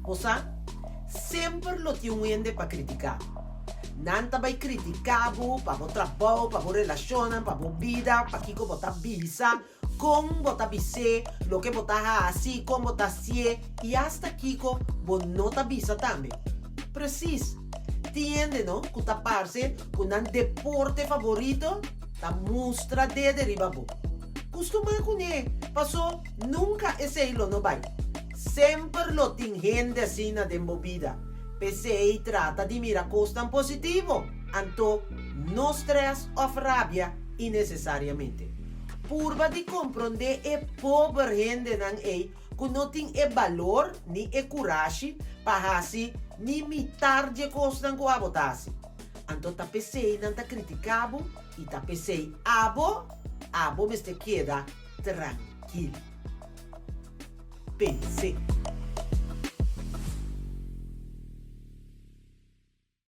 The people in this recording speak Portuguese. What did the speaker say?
Cosa? Sempre lo ti uende para criticar. Nanta vai criticabo para o trabalho, para a relação, para a vida, para que botar bisa, como botar bise, lo que botar assim, como botar se, e hasta Kiko bo nota bisa também. Precis. Tiende, no? Que taparse com um deporte favorito, ta mostra de derivabo. Costuma com ele, passou nunca esse lo no vai. Sempre lo tem gente assim na movida. PCI trata de mirar costas positivo, anto no stress ou rabia innecessariamente. Purba de compreender e pobre gente nan ei, que não tem e valor ni e coragem para assim ni mitar de costas que abotase. Anto ta PCI não ta criticabo e ta PCI abo me se queda tranquilo. PC.